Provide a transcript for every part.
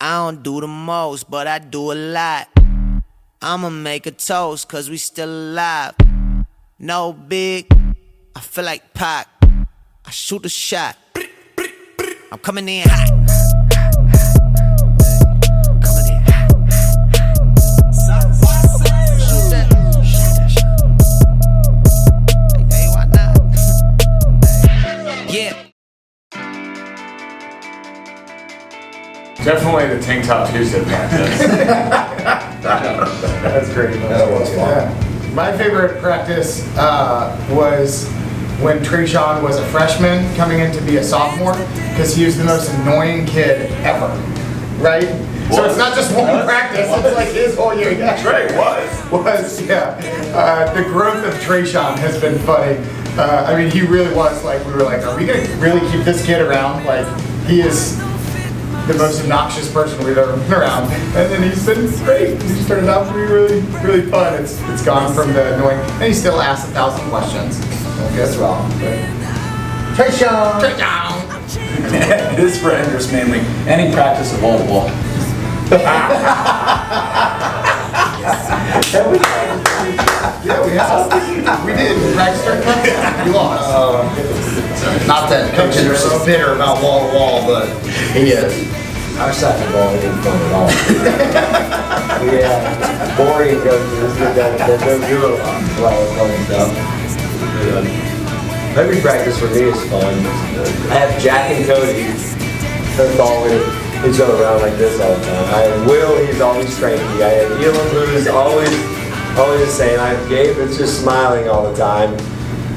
I don't do the most, but I do a lot. I'ma make a toast, cause we still alive. No big, I feel like Pac. I shoot a shot. I'm coming in hot. Coming in hot. Shoot that. Hey, why not? Yeah. Definitely the tank top Tuesday practice. That's great. That was fun. Yeah. My favorite practice was when Trayshawn was a freshman coming in to be a sophomore, because he was the most annoying kid ever, right? So it's not just one practice, it's like his whole year. Yeah. Trey was. Yeah. The growth of Trayshawn has been funny. I mean, he really was like, we were like, are we gonna really keep this kid around? Like, he is the most obnoxious person we've ever been around, and then he's been great. He's turned out to be really, really fun. It's gone from the annoying, and he still asks 1,000 questions. That's wrong. Trayshawn. His for interest mainly any practice of wall to wall. Yeah, we did. We practiced our practice. We lost. Not that Coach Henderson is bitter about wall to wall, but he is. Our second ball isn't fun at all. Yeah, boring coaches that don't do a lot of fun stuff. Every practice for me is fun. I have Jack and Cody. They're following each other around like this all the time. I have Will, he's always cranky. I have Elam, who's always the same. I have Gabe that's just smiling all the time.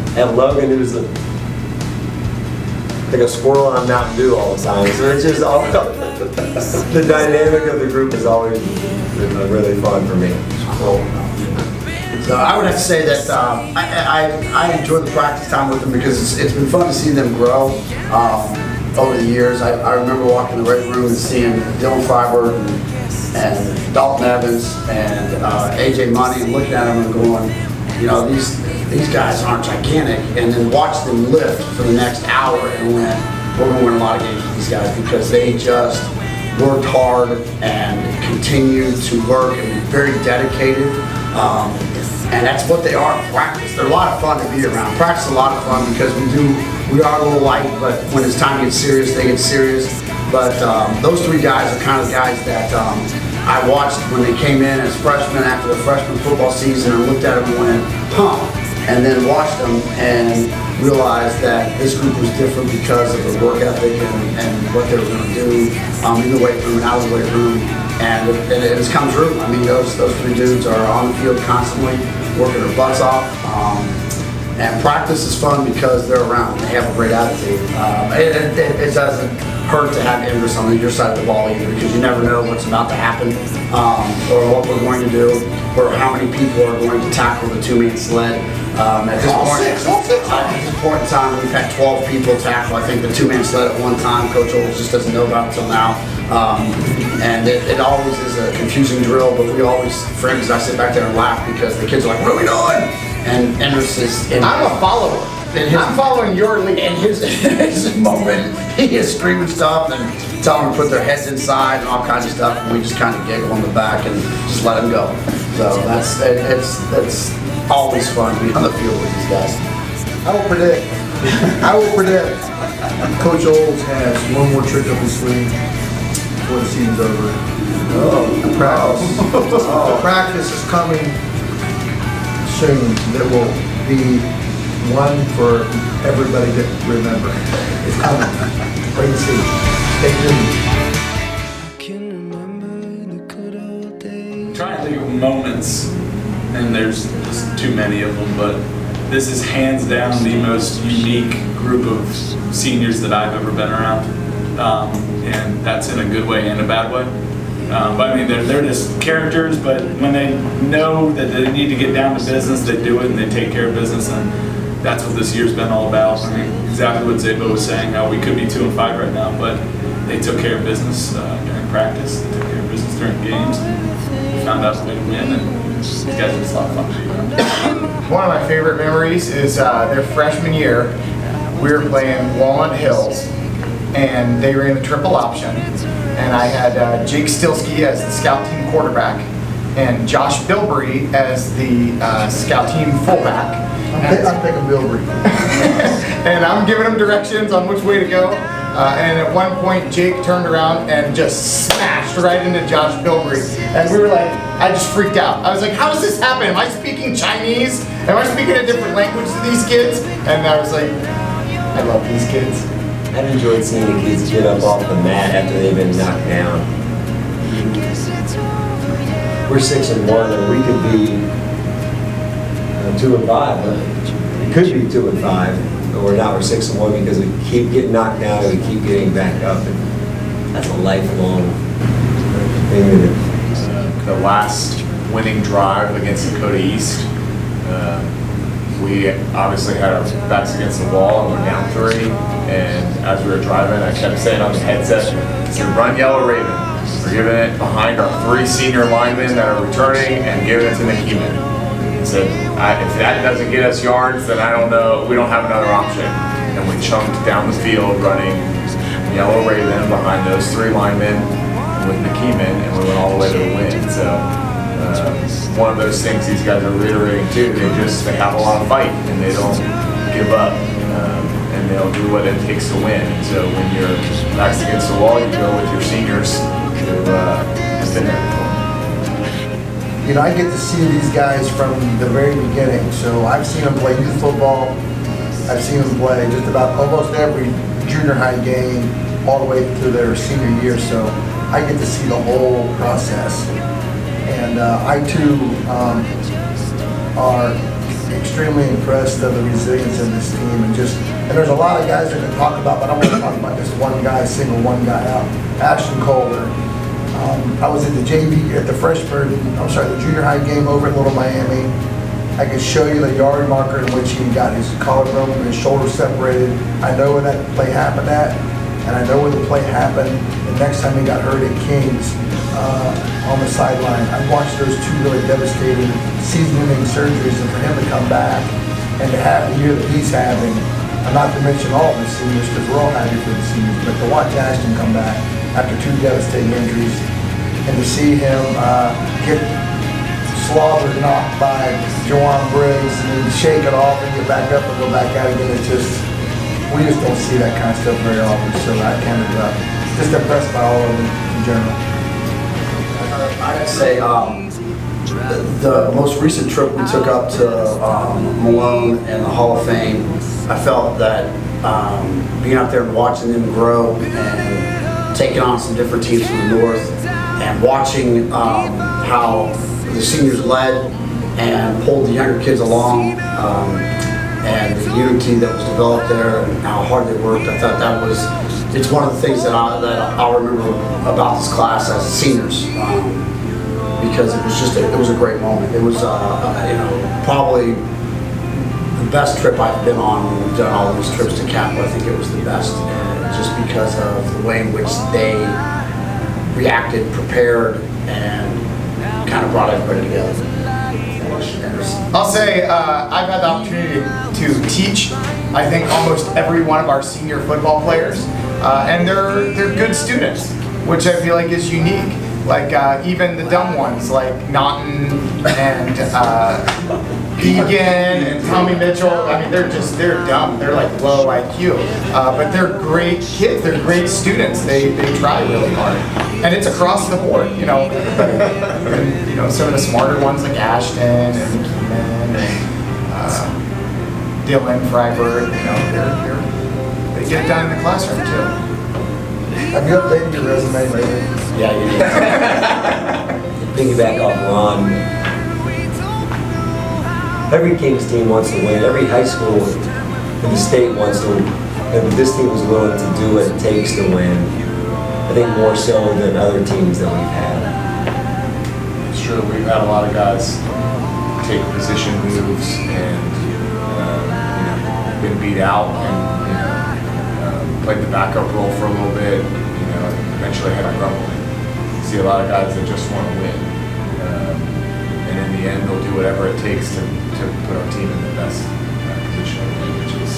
I have Logan, who's like a squirrel on Mountain Dew all the time. So it's just all the dynamic of the group is always really fun for me. Cool. So I would have to say that I enjoy the practice time with them because it's been fun to see them grow over the years. I remember walking in the weight room and seeing Dylan Freiberg and Dalton Evans and AJ Money and looking at them and going, you know, these guys aren't gigantic, and then watch them lift for the next hour and win. We're going to win a lot of games with these guys because they just worked hard and continue to work and be very dedicated. And that's what they are in practice. They're a lot of fun to be around. Practice is a lot of fun because we are a little light, but when it's time to get serious, they get serious. But those three guys are kind of the guys that I watched when they came in as freshmen after the freshman football season and looked at them and went, huh, and then watched them and realized that this group was different because of the work ethic and what they were going to do in the weight room and out of the weight room. And it has come true. I mean, those three dudes are on the field constantly, working their butts off. And practice is fun because they're around. They have a great attitude. It doesn't hurt to have interest on your side of the ball either, because you never know what's about to happen, or what we're going to do, or how many people are going to tackle the two-man sled. At this point in time, we've had 12 people tackle, I think, the two-man sled at one time. Coach Oles just doesn't know about it until now. And it always is a confusing drill, but we always, friends, I sit back there and laugh because the kids are like, what are we doing? And Enders is I'm a follower. I'm following your lead. in his moment, he is screaming stuff and telling them to put their heads inside and all kinds of stuff, and we just kind of giggle on the back and just let them go. So it's always fun to be on the field with these guys. I will predict Coach Oles has one more trick up his sleeve before the season's over. The practice is coming soon that will be one for everybody to remember. It's coming. Wait and see. Stay tuned. Trying to think of moments, and there's just too many of them, but this is hands down the most unique group of seniors that I've ever been around, and that's in a good way and a bad way. But I mean, they're just characters, but when they know that they need to get down to business, they do it and they take care of business, and that's what this year's been all about. I mean, exactly what Zabo was saying, how we could be 2-5 right now, but they took care of business during practice, they took care of business during games, and found out a way to win, and these guys are just a lot of fun to be around. One of my favorite memories is their freshman year. We were playing Walnut Hills, and they ran a triple option. and I had Jake Stilsky as the scout team quarterback, and Josh Bilbrey as the scout team fullback. I'm thinking Bilbrey. And I'm giving him directions on which way to go. And at one point, Jake turned around and just smashed right into Josh Bilbrey. And we were like, I just freaked out. I was like, how does this happen? Am I speaking Chinese? Am I speaking a different language to these kids? And I was like, I love these kids. I've enjoyed seeing the kids get up off the mat after they've been knocked down. We're 6-1, and we could be 2-5, but it could be 2-5. But we're not. We're 6-1 because we keep getting knocked down and we keep getting back up, and that's a lifelong thing. The last winning drive against Dakota East, we obviously had our backs against the wall and we're down 3. And as we were driving, I kept saying on the headset, I said, "Run Yellow Raven." We're giving it behind our 3 senior linemen that are returning and giving it to McKeeman. I said, if that doesn't get us yards, then I don't know. We don't have another option. And we chunked down the field running Yellow Raven behind those 3 linemen with McKeeman, and we went all the way to the win. So one of those things these guys are reiterating too. They have a lot of fight and they don't give up, and they'll do what it takes to win. And so when your back's against the wall, you go with your seniors who have been there before. You know, I get to see these guys from the very beginning. So I've seen them play youth football. I've seen them play just about almost every junior high game all the way to their senior year. So I get to see the whole process. And I too are extremely impressed of the resilience of this team. And there's a lot of guys that can talk about, but I want to talk about just one guy, single one guy out, Ashton Kohler. I was at the junior high game over at Little Miami. I could show you the yard marker in which he got his collarbone and his shoulder separated. I know where that play happened at, and I know where the play happened the next time he got hurt at Kings on the sideline. I watched those 2 really devastating season-ending surgeries, and for him to come back and to have the year that he's having, and not to mention all of the seniors, because we're all happy for the seniors, but to watch Ashton come back after 2 devastating injuries, and to see him get slaughtered, knocked by Jawan Briggs, and then shake it off and get back up and go back out again, we just don't see that kind of stuff very often. So I kind of just impressed by all of them in general. I'd say the most recent trip we took up to Malone and the Hall of Fame, I felt that being out there and watching them grow and taking on some different teams from the north and watching how the seniors led and pulled the younger kids along, and the unity that was developed there and how hard they worked, I thought it's one of the things that I'll remember about this class as seniors, because it was a great moment. It was probably the best trip I've been on when we've done all these trips to Capital. I think it was the best, just because of the way in which they reacted, prepared, and kind of brought everybody together. I'll say I've had the opportunity to teach, I think, almost every one of our senior football players, and they're good students, which I feel like is unique. Like even the dumb ones, like Naughton and Egan and Tommy Mitchell. I mean, they're dumb. They're like low IQ, but they're great kids. They're great students. They try really hard, and it's across the board. And, some of the smarter ones like Ashton and McKeeman and Dylan Freiberg. They get it done in the classroom too. Have you updated your resume lately? Yeah, you did. Piggyback off Ron. Every Kings team wants to win. Every high school in the state wants to win. But this team was willing to do what it takes to win. I think more so than other teams that we've had. It's true. We've had a lot of guys take position moves and been beat out and played the backup role for a little bit. Eventually had a grumbling. See a lot of guys that just want to win, and in the end they'll do whatever it takes to put our team in the best position to win, which is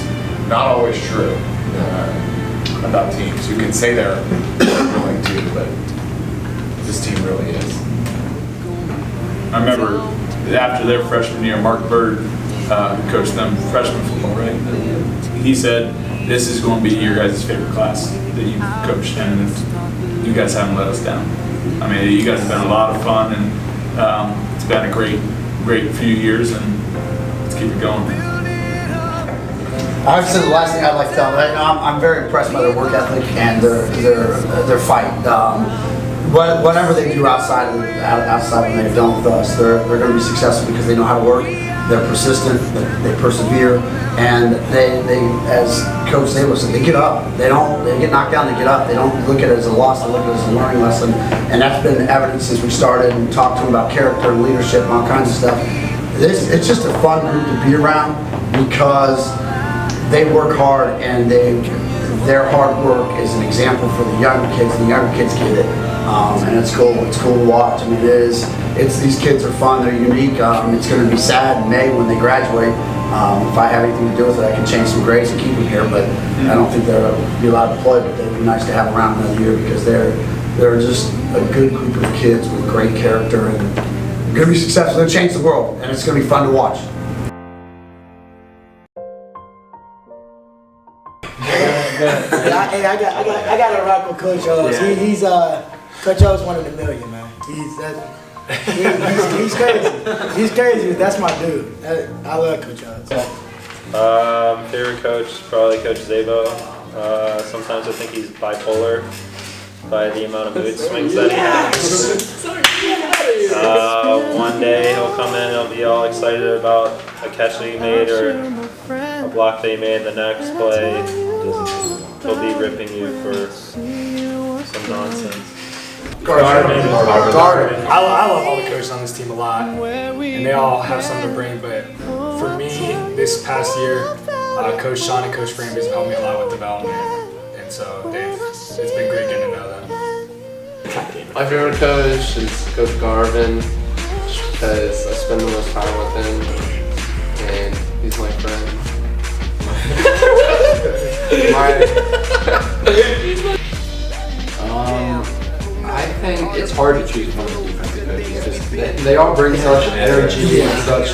not always true about teams who can say they're willing do, but this team really is. I remember after their freshman year, Mark Bird, who coached them freshman football, right? He said, "This is going to be your guys' favorite class that you've coached, and you guys haven't let us down. I mean, you guys have been a lot of fun, and it's been a great few years, and let's keep it going." Obviously, the last thing I'd like to tell them, I'm very impressed by their work ethic and their fight. Whatever they do outside when they're done with us, they're going to be successful because they know how to work. They're persistent. They persevere, and they as Coach Sabo said, they get up. They get knocked down. They get up. They don't look at it as a loss. They look at it as a learning lesson, and that's been evident since we started and talked to them about character and leadership and all kinds of stuff. It's just a fun group to be around because they work hard, and their hard work is an example for the younger kids. The younger kids get it, and it's cool. It's cool to watch. I mean, these kids are fun. They're unique. It's going to be sad in May when they graduate. If I have anything to do with it, I can change some grades and keep them here. But I don't think they'll be allowed to play. But they'd be nice to have around another year because they're just a good group of kids with great character, and they're going to be successful. They'll change the world, and it's going to be fun to watch. Hey, I got to rock with Coach O's. He's Coach O's one in a million, man. He's crazy. He's crazy. That's my dude. I love Coach O's. Favorite coach, probably Coach Zabo. Sometimes I think he's bipolar by the amount of mood swings that he has. One day he'll come in, he'll be all excited about a catch that he made or a block that he made. The next play, he'll be ripping you for some nonsense. Garvin. I love all the coaches on this team a lot, and they all have something to bring. But for me, this past year, Coach Sean and Coach Framby have helped me a lot with development, and so it's been great getting to know them. My favorite coach is Coach Garvin because I spend the most time with him, and he's my friend. I think it's hard to choose one of the defensive coaches because they all bring such energy and such,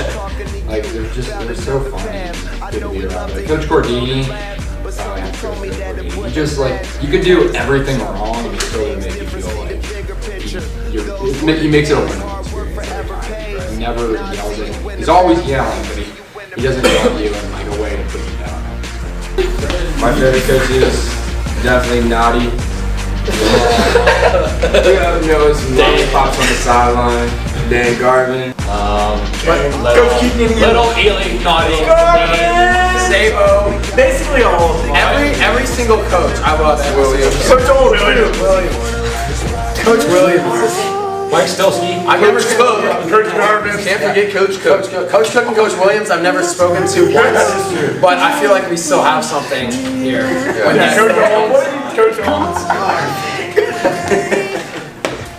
like they're so fun and good to be around. Like Coach Cordini, he just you can do everything wrong and he's still gonna make you feel like he makes it a learning experience every time. He never yells at you. He's always yelling, but he doesn't yell at you in like a way to put you down. My favorite coach is definitely Naughty. Some lollipops on the sideline. Dan Garvin. Coach Keaton, Little Ely, Naughty, Sabo. Basically all of them. Every single coach. I love Williams. Coach Williams. Mike Stilsky. I've never spoken. Coach Garvin. Can't forget Coach Cook. Coach Cook and Coach Williams I've never spoken to once, but I feel like we still have something here. Coach Owens.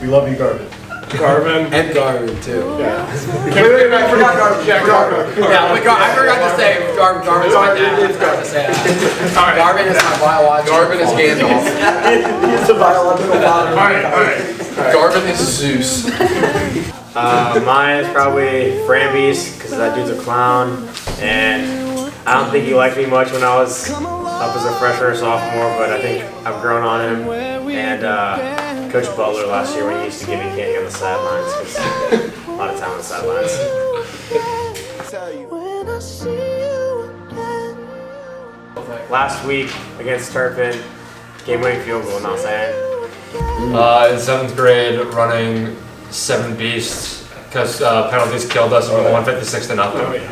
We love you, Garvin. Garvin. And Garvin too. Yeah. I forgot Garvin. Yeah, Garvin. Yeah, but I forgot to say Garvin. Garvin's my dad. I forgot to say that. All right. Garvin is my biological. Garvin is Gandalf. He's the biological father. All right. Garvin is Zeus. Mine is probably Framby's because that dude's a clown, and I don't think he liked me much when I was up as a freshman or sophomore, but I think I've grown on him. And Coach Butler last year when he used to give me candy on the sidelines, because a lot of time on the sidelines. Last week against Turpin, game-winning field goal, not saying. In 7th grade, running 7 beasts because penalties killed us. We won 156-0.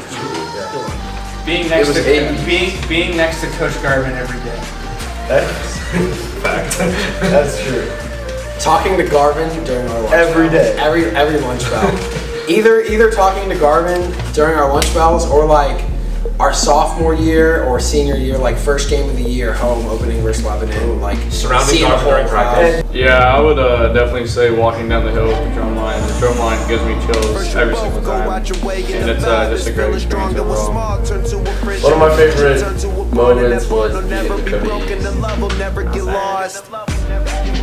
Being next to Coach Garvin every day. That's fact. That's true. Talking to Garvin during our lunch Every bell. day. Every lunch bell. either talking to Garvin during our lunch bells or like our sophomore year or senior year, like first game of the year, home opening versus Lebanon, like Surrounding seeing the Garvin whole during crowd. practice. Yeah, I would definitely say walking down the hill with the drum line. The drum line gives me chills every single time, and it's just a great experience overall. One of my favorite moments was the Cody.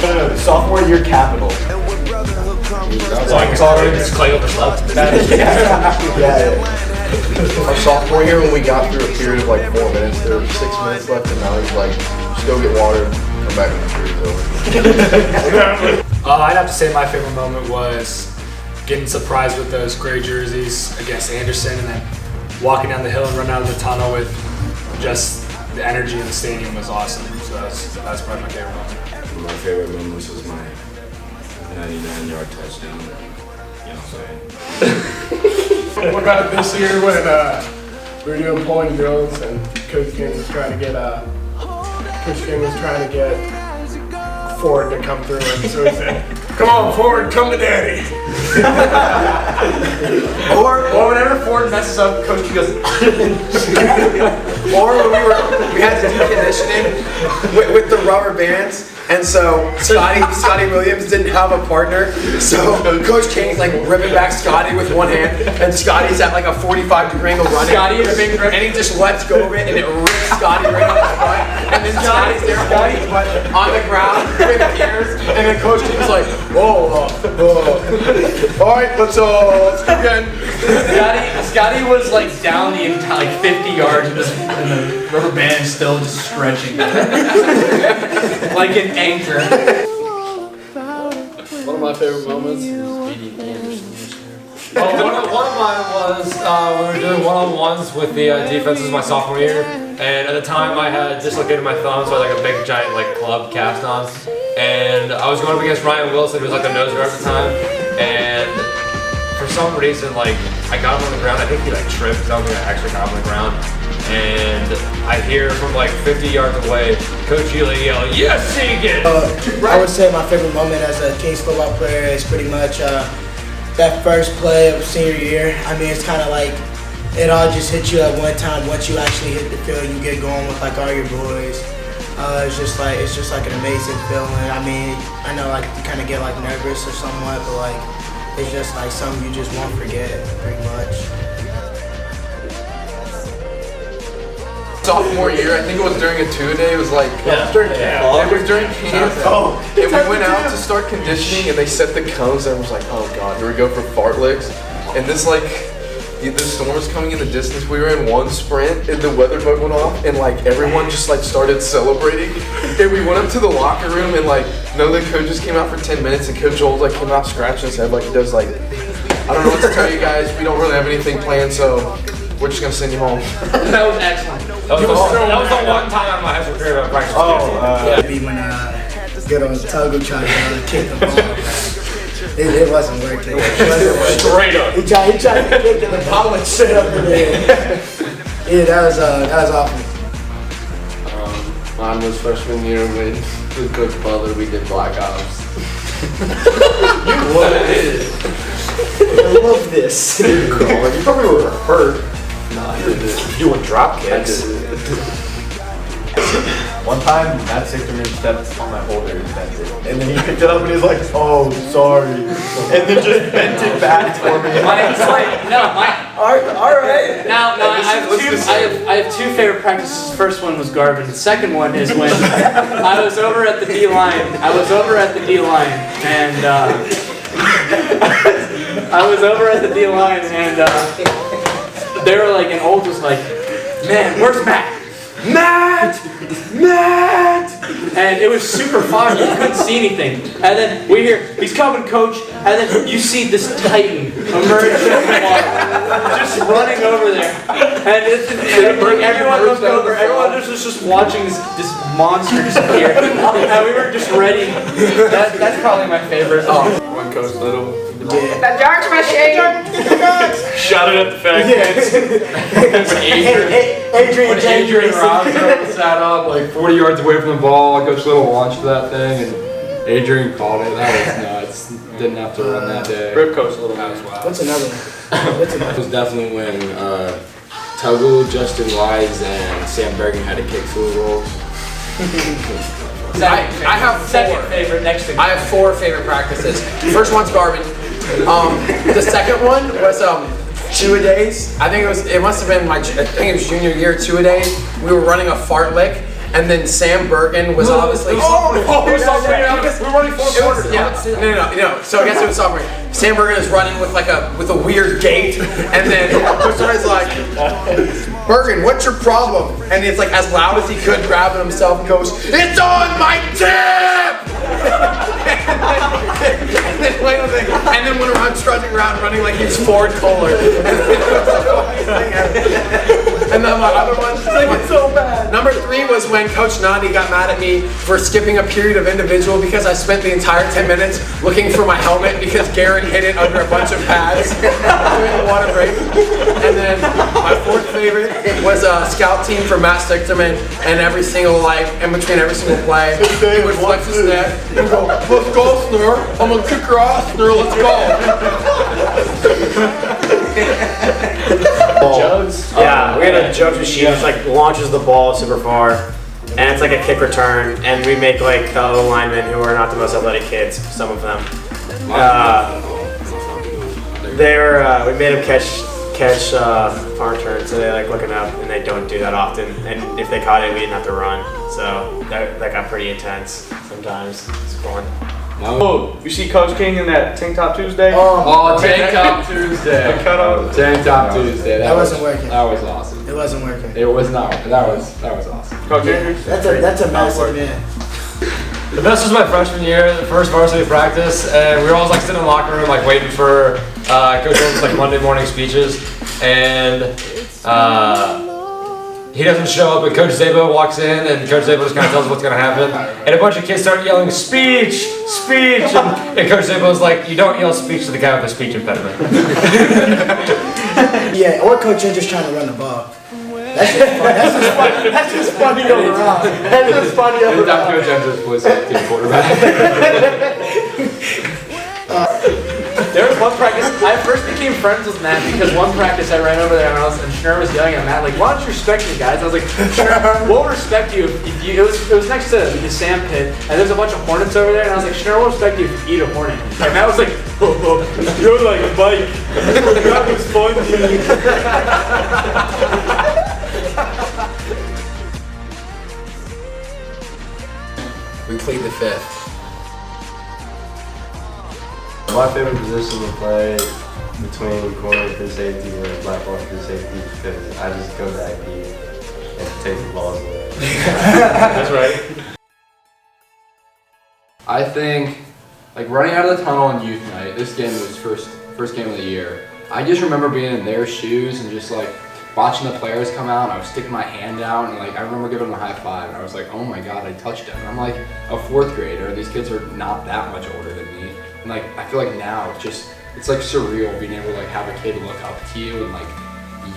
No, sophomore year capital. It's already just Clay overslept. Our sophomore year when we got through a period of like 4 minutes, there were 6 minutes left, and now he's like, just go get water, come back when the period's over. I'd have to say my favorite moment was getting surprised with those gray jerseys against Anderson, and then walking down the hill and running out of the tunnel with just the energy in the stadium was awesome. So that's probably my favorite moment. My favorite moments was my 99-yard touchdown. You know what I'm saying? What about this year when we were doing pulling drills and Coach King was trying to get Ford to come through, and so he said, "Come on, Ford, come to Daddy." Or whenever Ford messes up, Coach King goes. Or when we had to do conditioning with the rubber bands. And so Scotty Williams didn't have a partner, so Coach King's like ripping back Scotty with one hand, and Scotty's at like a 45-degree angle running, and he just lets go of it, and it rips Scotty right off the front, and then Scotty's there on the ground with tears, and then Coach King's like, whoa. All right, let's go again. Scotty was like down the entire like 50 yards, and the rubber band is still just stretching like an anchor. One of my favorite moments is beating Anderson. One of mine was we were doing one-on-ones with the defenses my sophomore year, and at the time I had dislocated my thumb, so I had like a big giant like club cast on, and I was going up against Ryan Wilson, who was like the nose guard at the time, and for some reason like I got him on the ground. I think he like tripped, because I don't think I actually got him on the ground. And I hear from like 50 yards away, Coach Ely yell, "Yes, Segan!" I would say my favorite moment as a Kings football player is pretty much that first play of senior year. I mean, it's kind of like it all just hits you at one time. Once you actually hit the field, you get going with like all your boys. It's just like an amazing feeling. I mean, I know like you kind of get like nervous or somewhat, but like it's just like something you just won't forget, pretty much. Sophomore year, I think it was during a two-a-day. It was like Yeah. it was during camp. And we went out to start conditioning, and they set the cones, and I was like, oh god, here we go for fartlicks. And this storm was coming in the distance. We were in one sprint, and the weather bug went off, and like everyone just like started celebrating. And we went up to the locker room, and like none of the coaches came out for 10 minutes, and Coach Old like came out scratching his head like he does like, I don't know what to tell you guys. We don't really have anything planned, so we're just gonna send you home. That was excellent. That was the one time in my high school career I practiced. Be when good old Togo tried to kick the ball. It wasn't working. Straight up. He tried to kick it, the ball went straight up in the air. Yeah, that was awful. Mine was freshman year with Coach Butler. We did black ops. You love it. I love this. You probably were hurt. No, I did it. Doing drop kicks. One time, Matt Sichterman stepped on my holder and bent it. And then he picked it up and he's like, "Oh, sorry." And then just bent it back for me. Mine's like, all right. Now, I have two favorite practices. The first one was Garvin. The second one is when I was over at the D line. And I was over at the D line, and they were like, and Old was like, "Man, where's Matt? Matt! And it was super fun. You couldn't see anything. And then we hear, "He's coming, Coach." And then you see this Titan emerge from the water, just running over there. And everyone looked over. Everyone was just watching this monster disappear. And we were just ready. That's probably my favorite. One Coach Little. The George machine. Shot it at the fat kids. When Adrian Robinson sat up like 40 yards away from the ball, Coach Little launched that thing, and Adrian called it. That was nuts. Didn't have to run that day. Rip Coach Little as well. What's another one? It was definitely when Tuggle, Justin Wise, and Sam Bergen had to kick field goals. I have second favorite next to. I have four favorite practices. First one's Garvin. The second one was two-a-days. I think it must have been I think it was junior year, two-a-days. We were running a fartlek, and then Sam Bergen was obviously. We're running 4 quarters. No. So I guess it was sophomore. Sam Bergen is running with a weird gait, and then Coach Nani's like, Bergen, what's your problem? And it's like as loud as he could, grabbing himself, and goes, "It's on my tip!" and then went around trudging around running like he's Ford Kohler. And then my other one, it's so bad. Number 3 was when Coach Nani got mad at me for skipping a period of individual because I spent the entire 10 minutes looking for my helmet because Garrett hid it under a bunch of pads during the water break. And then my 4th favorite was a scout team for Matt Stichterman, and every single in between every single play, he would flex his neck and go, "Let's go, Snur. I'm gonna kick your ass, Snur. Let's go." Jugs? Yeah, we got a jugs machine which like launches the ball super far, and it's like a kick return, and we make like the O linemen who are not the most athletic kids, some of them. We made them catch punt returns, so they like looking up, and they don't do that often. And if they caught it, we didn't have to run, so that got pretty intense sometimes. It's fun. Oh, you see Coach King in that Tank Top Tuesday? Oh, Tank Top Tuesday. Cut off. Tank Top Tuesday. That wasn't working. That was awesome. It wasn't working. It was not working. That was awesome. Coach Andrews? That's a massive man. The best was my freshman year, the first varsity practice, and we were always like sitting in the locker room like waiting for Coach Jones' like Monday morning speeches, and he doesn't show up, and Coach Zabo walks in, and Coach Zabo just kind of tells us what's going to happen, and a bunch of kids start yelling, "Speech! Speech!" and Coach Zabo's like, "You don't yell speech to the guy with a speech impediment." Yeah, or Coach Andrews trying to run the ball. That's just funny overall. That's just funny overall. Anytime Coach Andrews was a team quarterback. There was one practice, I first became friends with Matt because one practice I ran over there and Schnur was yelling at Matt like, "Why don't you respect me, guys?" I was like, "Schnur, we'll respect you if you," it was next to the sand pit, and there's a bunch of hornets over there, and I was like, "Schnur, we'll respect you if you eat a hornet." And Matt was like, "Oh, you're like a bike. That was fun." We plead the 5th. My favorite position to play between corner and safety was black ball and safety because I just go back deep and take the balls away. That's right. I think, like running out of the tunnel on youth night, this game was first game of the year. I just remember being in their shoes and just like watching the players come out, and I was sticking my hand out, and like I remember giving them a high five, and I was like, "Oh my God, I touched him." And I'm like a 4th grader. These kids are not that much older than me, and like I feel like now it's like surreal being able to like have a kid look up to you and like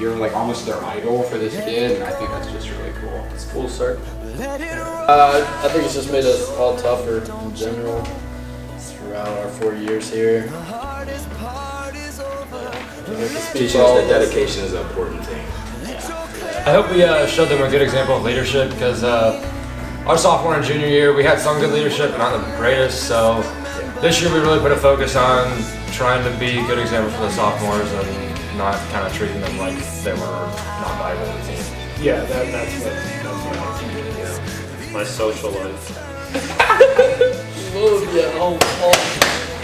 you're like almost their idol for this kid, and I think that's just really cool. It's full circle. I think it's just made us all tougher in general throughout our 4 years here. Teaching us that dedication is an important thing. I hope we showed them a good example of leadership because our sophomore and junior year we had some good leadership, but not the greatest. So this year we really put a focus on trying to be good examples for the sophomores and not kind of treating them like they were not valuable to the team. Yeah, that's my social life.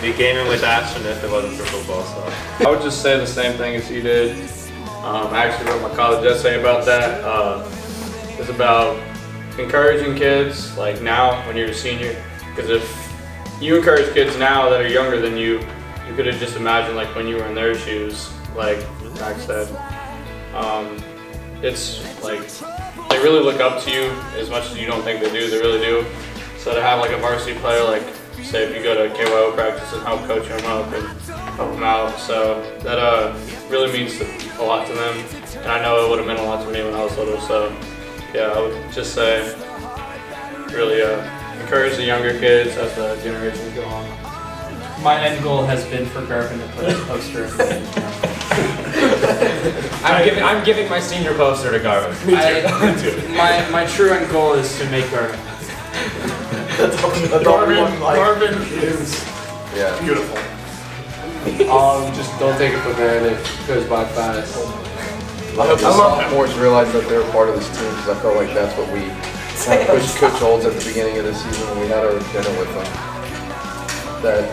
Be gaming with Ashton if it wasn't for football stuff. I would just say the same thing as he did. I actually wrote my college essay about that. It's about encouraging kids like now when you're a senior, because if you encourage kids now that are younger than you could have just imagined like when you were in their shoes, like Max said. It's like they really look up to you as much as you don't think they do. They really do. So to have like a varsity player, like say if you go to KYO practice and help coach them up and help them out, so that really means a lot to them. And I know it would have meant a lot to me when I was little. So yeah, I would just say really encourage the younger kids as the generations go on. My end goal has been for Garvin to put a poster in the I'm giving my senior poster to Garvin. Me too. My true end goal is to make Garvin. Garvin is beautiful. Just don't take it for granted. It goes by fast. I hope the sophomores realize that they're a part of this team because I feel like that's what we Coach Holds at the beginning of the season when we had our dinner with them, that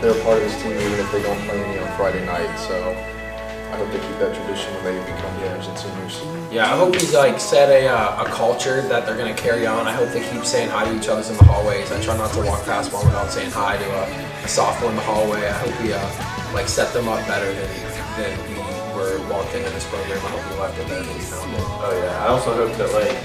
they're part of this team even if they don't play any on Friday night. So I hope they keep that tradition when they become juniors and seniors. Yeah, I hope he's like set a culture that they're gonna carry on. I hope they keep saying hi to each other in the hallways. I try not to walk past one without saying hi to a sophomore in the hallway. I hope he like set them up better than we were walked into this program. I hope we left it better than we found it. Oh yeah, I also hope that like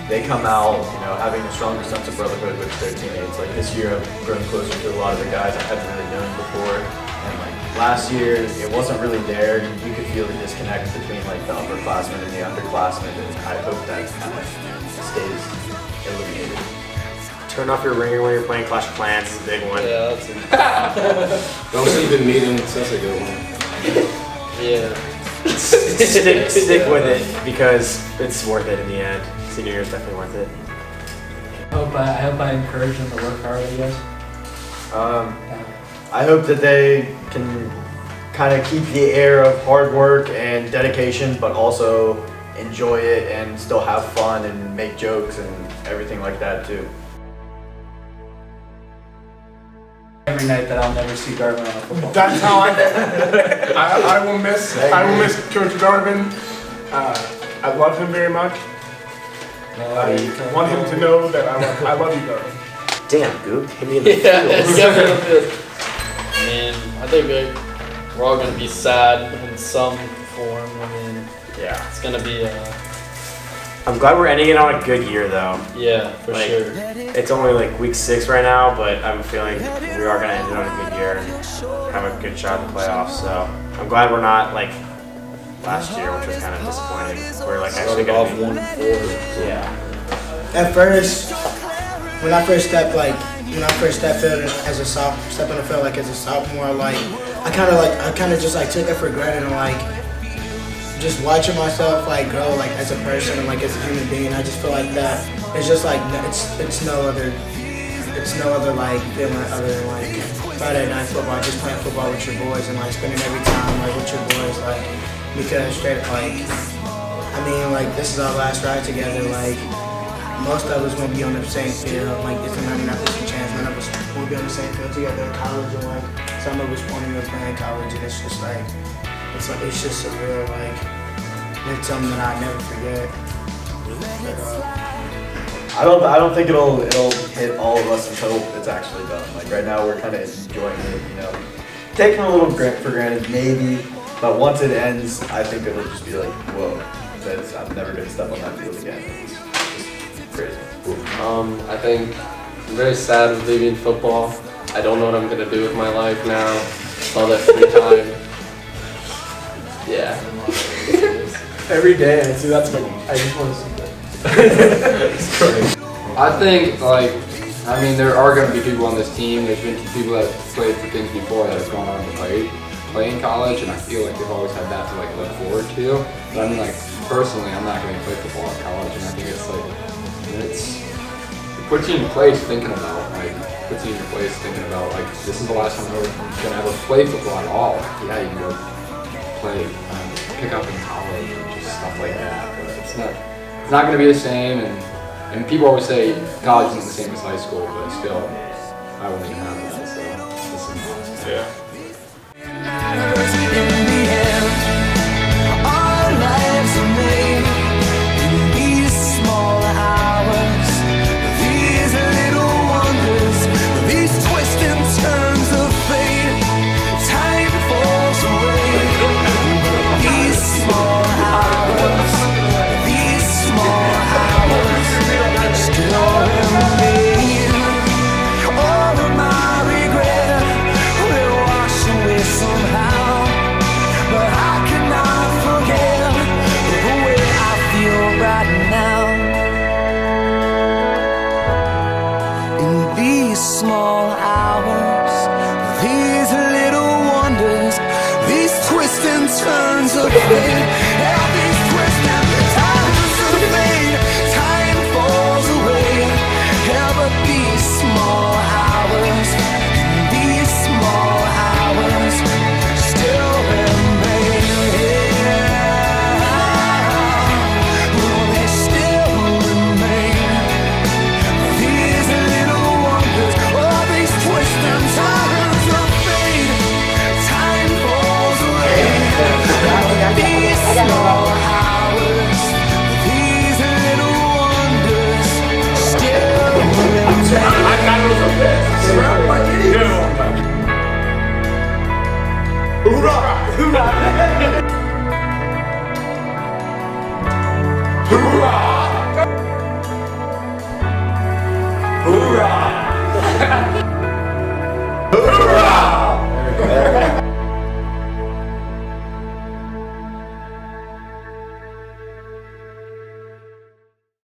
they come out, having a stronger sense of brotherhood with their teammates. Like this year, I've grown closer to a lot of the guys I hadn't really known before. And like last year, it wasn't really there. You could feel the disconnect between like the upperclassmen and the underclassmen, and I hope that kind of stays eliminated. Turn off your ringer when you're playing Clash of Clans is a big one. Yeah, that's it. Don't sleep in meetings, that's a good one. Yeah. Stick with it because it's worth it in the end. Senior year is definitely worth it. I hope I encourage them to work hard, I guess. I hope that they can kind of keep the air of hard work and dedication, but also enjoy it and still have fun and make jokes and everything like that too. Every night that I'll never see Garvin on a football. That's how I will miss Coach Garvin. I love him very much. I want him to know that I love you, Garvin. Damn, Goop, hit me in the Yeah, I mean, I think we're all going to be sad in some form. I mean, yeah, it's going to be I'm glad we're ending it on a good year though. Yeah, for sure. It's only like week 6 right now, but I'm feeling we are going to end it on a good year and have a good shot at the playoffs. So I'm glad we're not like last year, which was kind of disappointing. We're like actually going to be 1-4. Yeah. At first, when I first stepped as a step on the field like as a sophomore, like I kind of just like took it for granted and like just watching myself like grow like as a person and like as a human being. I just feel like that it's just like it's no other like feeling other than like Friday night football, just playing football with your boys and like spending every time like with your boys, like because straight like I mean like this is our last ride together, like most of us won't be on the same field, like it's a 99% chance none of us will be on the same field together in college, and like some of us won't even play in college, and it's just like it's just surreal, like it's something that I never forget. But, I don't think it'll hit all of us until it's actually done. Like right now we're kind of enjoying it, taking a little for granted maybe, but once it ends, I think it'll just be like, whoa, I'm never gonna step on that field again. It's just crazy. I think I'm very sad of leaving football. I don't know what I'm gonna do with my life now. All that free time. Yeah. Every day I see that's like I just want to see that. It's crazy. I think there are going to be people on this team. There's been people that played for things before that have gone on to play in college, and I feel like they've always had that to like look forward to. But I mean, like personally, I'm not going to play football in college, and I think it's like it puts you in place thinking about like this is the last time I'm going to ever play football at all. Yeah, you can go play, pick up in college or just stuff like that, but it's not going to be the same. And people always say college isn't the same as high school, but still, I wouldn't even have that. So this is awesome. Yeah. Small hours, these little wonders, these twists and turns of fate.